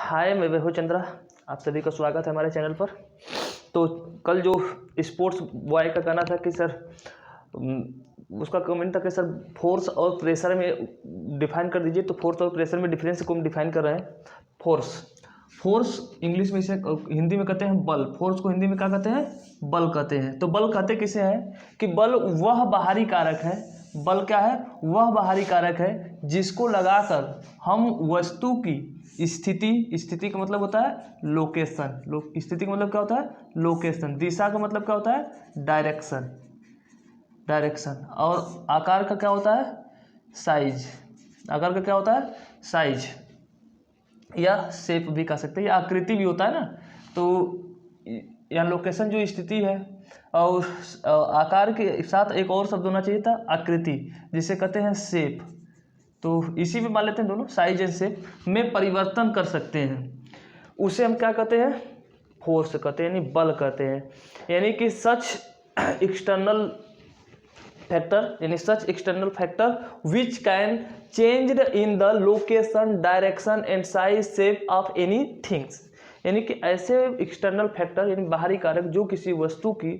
हाय, मैं वैभव चंद्रा, आप सभी का स्वागत है हमारे चैनल पर। तो कल जो स्पोर्ट्स बॉय का कहना था कि सर उसका कमेंट था कि सर फोर्स और प्रेशर में डिफाइन कर दीजिए। तो फोर्स और प्रेशर में डिफरेंस को हम डिफाइन कर रहे हैं। फोर्स इंग्लिश में इसे हिंदी में कहते हैं बल। फोर्स को हिंदी में क्या कहते हैं? बल कहते हैं। तो बल कहते किसे हैं कि बल वह बाहरी कारक है, बल क्या है? वह बाहरी कारक है जिसको लगाकर हम वस्तु की स्थिति का मतलब होता है लोकेशन। स्थिति का मतलब क्या होता है? लोकेशन। दिशा का मतलब क्या होता है? डायरेक्शन। और आकार का क्या होता है? साइज। आकार का क्या होता है? साइज, या शेप भी कह सकते हैं, या आकृति भी होता है ना। तो या लोकेशन जो स्थिति है, और आकार के साथ एक और शब्द होना चाहिए था, आकृति, जिसे कहते हैं शेप। तो इसी में मान लेते हैं दोनों, साइज एंड शेप में परिवर्तन कर सकते हैं, उसे हम क्या कहते हैं? फोर्स कहते हैं, यानी बल कहते हैं। यानी कि such external factor which can changed in the location, direction and size shape of any things. यानी कि ऐसे एक्सटर्नल फैक्टर यानी बाहरी कारक जो किसी वस्तु की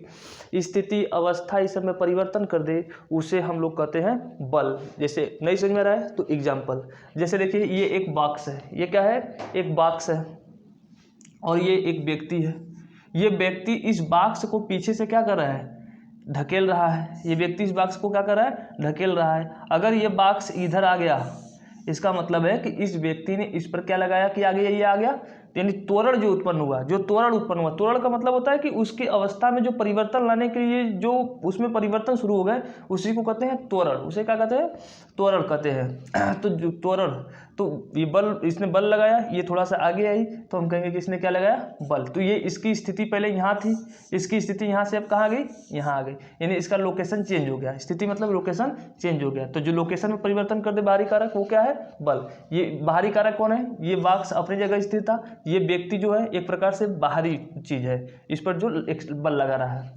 स्थिति, अवस्था, इस सब में परिवर्तन कर दे, उसे हम लोग कहते हैं बल। जैसे नहीं समझ में रहा है तो एग्जाम्पल, जैसे देखिए ये एक बॉक्स है। ये क्या है? एक बॉक्स है, और ये एक व्यक्ति है। ये व्यक्ति इस बॉक्स को पीछे से क्या कर रहा है? ढकेल रहा है। ये व्यक्ति इस बॉक्स को क्या कर रहा है? ढकेल रहा है। अगर ये बॉक्स इधर आ गया, इसका मतलब है कि इस व्यक्ति ने इस पर क्या लगाया कि आगे ये आ गया, यानी त्वरण जो उत्पन्न हुआ, त्वरण का मतलब होता है कि उसकी अवस्था में जो परिवर्तन लाने के लिए जो उसमें परिवर्तन शुरू हो गए, उसी को कहते हैं त्वरण। उसे क्या कहते हैं? त्वरण कहते हैं। तो जो त्वरण, तो ये बल, इसने बल लगाया, ये थोड़ा सा आगे आई, तो हम कहेंगे कि इसने क्या लगाया? बल। तो ये इसकी स्थिति पहले यहाँ थी, इसकी स्थिति यहाँ से अब कहाँ आ गई? यहाँ आ गई, यानी इसका लोकेशन चेंज हो गया। स्थिति मतलब लोकेशन चेंज हो गया। तो जो लोकेशन में परिवर्तन कर दे बाहरी कारक, वो क्या है? बल। ये बाहरी कारक कौन है? ये बॉक्स अपनी जगह स्थित था, ये व्यक्ति जो है एक प्रकार से बाहरी चीज है, इस पर जो बल लगा रहा है।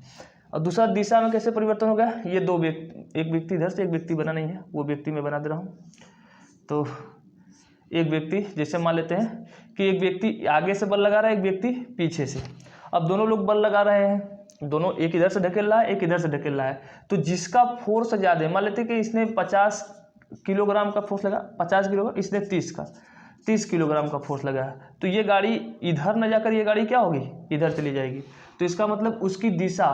और दूसरा, दिशा में कैसे परिवर्तन हो गया? ये दो व्यक्ति, एक व्यक्ति इधर से, एक व्यक्ति बना नहीं है, वो व्यक्ति मैं बना दे रहा हूँ। तो एक व्यक्ति, जैसे मान लेते हैं कि एक व्यक्ति आगे से बल लगा रहा है, एक व्यक्ति पीछे से। अब दोनों लोग बल लगा रहे हैं, दोनों, एक इधर से ढकेल रहा है, एक इधर से ढकेल रहा है। तो जिसका फोर्स ज़्यादा है, मान लेते हैं कि इसने 50 किलोग्राम का फोर्स लगा, 50 किलोग्राम, इसने 30 किलोग्राम का फोर्स लगाया, तो ये गाड़ी इधर न जाकर ये गाड़ी क्या होगी? इधर चली जाएगी। तो इसका मतलब उसकी दिशा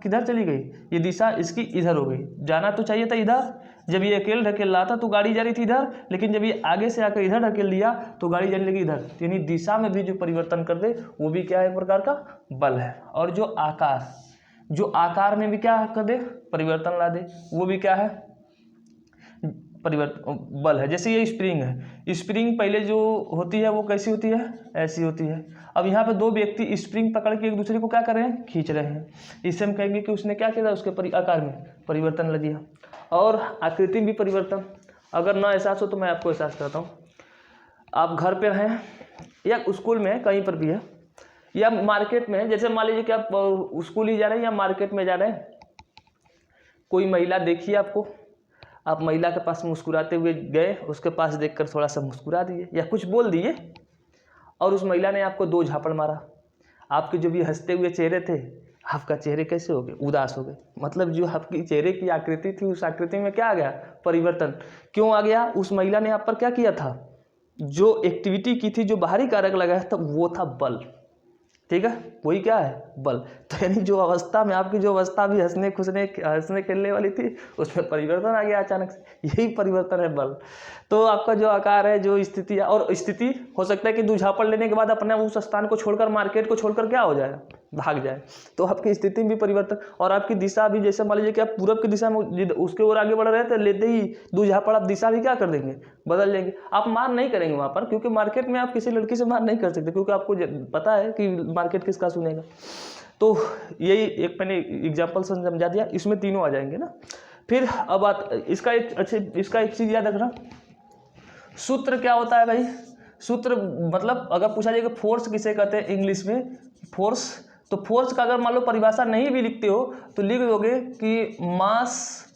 किधर चली गई? ये दिशा इसकी इधर हो गई। जाना तो चाहिए था इधर, जब ये अकेले ढकेल रहा था तो गाड़ी जा रही थी इधर, लेकिन जब ये आगे से आकर इधर ढकेल दिया तो गाड़ी जाने लगी इधर। यानी दिशा में भी जो परिवर्तन कर दे, वो भी क्या है? एक प्रकार का बल है। और जो आकार में भी क्या कर दे? परिवर्तन ला दे, वो भी क्या है? परिवर्तन बल है। जैसे ये स्प्रिंग है, स्प्रिंग पहले जो होती है वो कैसी होती है? ऐसी होती है। अब यहाँ पे दो व्यक्ति स्प्रिंग पकड़ के एक दूसरे को क्या कर रहे हैं? खींच रहे हैं। इससे हम कहेंगे कि उसने क्या किया? उसके आकार में परिवर्तन ला दिया। और आकृति भी परिवर्तन। अगर ना एहसास हो तो मैं आपको एहसास कराता हूँ। आप घर पर हैं, या स्कूल में, कहीं पर भी है, या मार्केट में, जैसे मान लीजिए कि आप स्कूल ही जा रहे हैं या मार्केट में जा रहे हैं, कोई महिला देखिए आपको, आप महिला के पास मुस्कुराते हुए गए, उसके पास देखकर थोड़ा सा मुस्कुरा दिए या कुछ बोल दिए, और उस महिला ने आपको 2 झापड़ मारा। आपके जो भी हंसते हुए चेहरे थे, आपका चेहरे कैसे हो गए? उदास हो गए। मतलब जो आपकी चेहरे की आकृति थी, उस आकृति में क्या आ गया? परिवर्तन। क्यों आ गया? उस महिला ने आप पर क्या किया था? जो एक्टिविटी की थी, जो बाहरी कारक लगाया था, वो था बल। ठीक है, वही क्या है? बल। तो यानी जो अवस्था में, आपकी जो अवस्था भी हंसने खेलने वाली थी, उसमें परिवर्तन आ गया अचानक से। यही परिवर्तन है बल। तो आपका जो आकार है, जो स्थिति है, और स्थिति हो सकता है कि 2 झापड़ लेने के बाद अपने उस स्थान को छोड़कर, मार्केट को छोड़कर क्या हो जाए? भाग जाए। तो आपकी स्थिति में भी परिवर्तन, और आपकी दिशा भी, जैसे मान लीजिए कि आप पूरब की दिशा में उसके ओर आगे बढ़ रहे थे, लेते ही 2 झापड़ आप दिशा भी क्या कर देंगे? बदल लेंगे। आप मार नहीं करेंगे वहाँ पर, क्योंकि मार्केट में आप किसी लड़की से मार नहीं कर सकते, क्योंकि आपको पता है कि मार्केट किसका सुनेगा। तो यही एक मैंने एग्जाम्पल से समझा दिया, इसमें तीनों आ जाएंगे ना। फिर अब इसका एक चीज़ याद रखना, सूत्र क्या होता है भाई? सूत्र मतलब अगर पूछा जाए कि फोर्स किसे कहते हैं इंग्लिश में, फोर्स, तो फोर्स का अगर मान लो परिभाषा नहीं भी लिखते हो तो लिख दोगे कि मास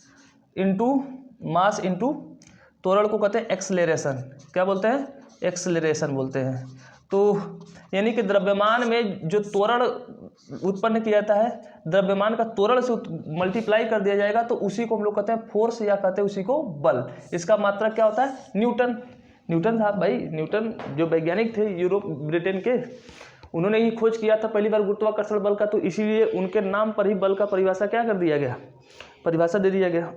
इंटू त्वरण को कहते हैं एक्सलेरेशन। क्या बोलते हैं? एक्सेलरेशन बोलते हैं। तो यानी कि द्रव्यमान में जो त्वरण उत्पन्न किया जाता है, द्रव्यमान का त्वरण से मल्टीप्लाई कर दिया जाएगा, तो उसी को हम लोग कहते हैं फोर्स या कहते हैं उसी को बल। इसका मात्रक क्या होता है? न्यूटन। न्यूटन साहब, भाई न्यूटन जो वैज्ञानिक थे यूरोप ब्रिटेन के, उन्होंने ही खोज किया था पहली बार गुरुत्वाकर्षण बल का, तो इसीलिए उनके नाम पर ही बल का परिभाषा क्या कर दिया गया? परिभाषा दे दिया गया।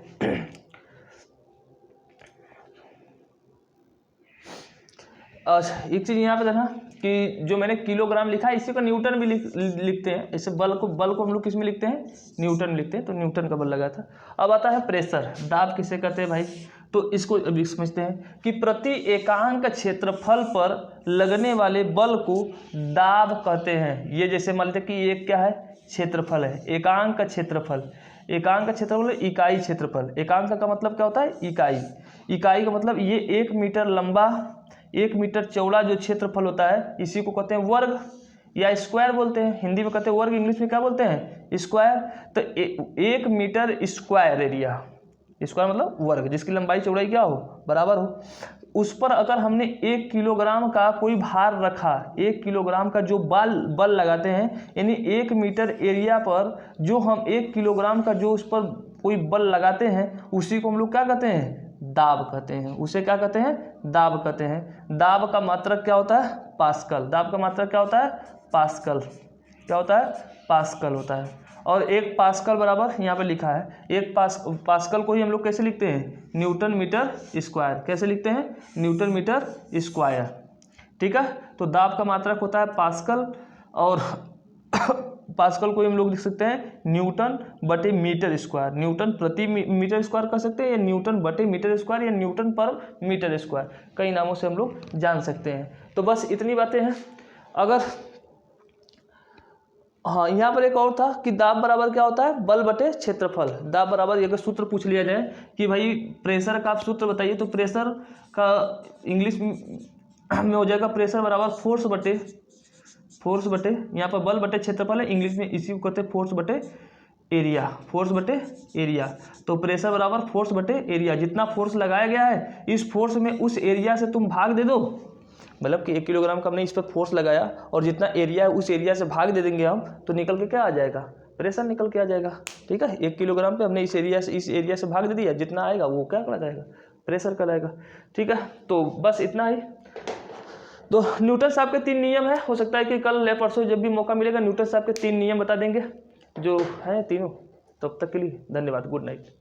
एक चीज़ यहाँ पे देखना कि जो मैंने किलोग्राम लिखा है इसी को न्यूटन भी लिखते हैं। इसे बल को हम लोग किस में लिखते हैं? न्यूटन लिखते हैं, तो न्यूटन का बल लगा था। अब आता है प्रेशर। दाब किसे कहते हैं भाई? तो इसको अभी समझते हैं कि प्रति एकांक क्षेत्रफल पर लगने वाले बल को दाब कहते हैं। ये जैसे मान लेते हैं कि एक क्या है? क्षेत्रफल है। एकांक क्षेत्रफल, एकांक क्षेत्रफल इकाई क्षेत्रफल। एकांक का मतलब क्या होता है? इकाई। इकाई का मतलब ये 1 मीटर लंबा 1 मीटर चौड़ा जो क्षेत्रफल होता है इसी को कहते हैं वर्ग या स्क्वायर बोलते हैं। हिंदी में कहते हैं वर्ग, इंग्लिश में क्या बोलते हैं? स्क्वायर। तो 1 मीटर स्क्वायर एरिया, स्क्वायर मतलब वर्ग, जिसकी लंबाई चौड़ाई क्या हो? बराबर हो। उस पर अगर हमने 1 किलोग्राम का कोई भार रखा, 1 किलोग्राम का जो बल लगाते हैं, यानी 1 मीटर एरिया पर जो हम 1 किलोग्राम का जो उस पर कोई बल लगाते हैं उसी को हम लोग क्या कहते हैं? दाब कहते हैं। उसे क्या कहते हैं? दाब कहते हैं। दाब का मात्रक क्या होता है? पास्कल। दाब का मात्रक क्या होता है? पास्कल। क्या होता है? पास्कल होता है। और 1 पास्कल बराबर यहाँ पे लिखा है, 1 पास्कल को ही हम लोग कैसे लिखते हैं? Newton metre square. कैसे लिखते हैं? Newton metre square. ठीक है। तो दाब का मात्रक होता है पास्कल, और पास्कल को हम लोग लिख सकते हैं न्यूटन बटे मीटर स्क्वायर। न्यूटन प्रति मीटर स्क्वायर कर सकते हैं, या न्यूटन बटे मीटर स्क्वायर, या न्यूटन पर मीटर स्क्वायर, कई नामों से हम लोग जान सकते हैं। तो बस इतनी बातें हैं। अगर हाँ, यहाँ पर एक और था कि दाब बराबर क्या होता है? बल बटे क्षेत्रफल। दाब बराबर अगर सूत्र पूछ लिया जाए कि भाई प्रेशर का आप सूत्र बताइए, तो प्रेशर का इंग्लिश में हो जाएगा प्रेशर बराबर फोर्स बटे यहाँ पर बल बटे क्षेत्रफल है, इंग्लिश में इसी को कहते हैं फोर्स बटे एरिया। फोर्स बटे एरिया। तो प्रेशर बराबर फोर्स बटे एरिया। जितना फोर्स लगाया गया है इस फोर्स में उस एरिया से तुम भाग दे दो, मतलब कि 1 किलोग्राम का हमने इस पर फोर्स लगाया और जितना एरिया है उस एरिया से भाग दे देंगे हम, तो निकल के क्या आ जाएगा? प्रेशर निकल के आ जाएगा। ठीक है। 1 किलोग्राम पे हमने इस एरिया से भाग दे दिया, जितना आएगा वो क्या कहलाएगा? प्रेशर कहलाएगा। ठीक है। तो बस इतना ही। तो न्यूटन साहब के 3 नियम है। हो सकता है कि कल या परसों जब भी मौका मिलेगा न्यूटन साहब के 3 नियम बता देंगे जो हैं तीनों। तब तक के लिए धन्यवाद। Good night.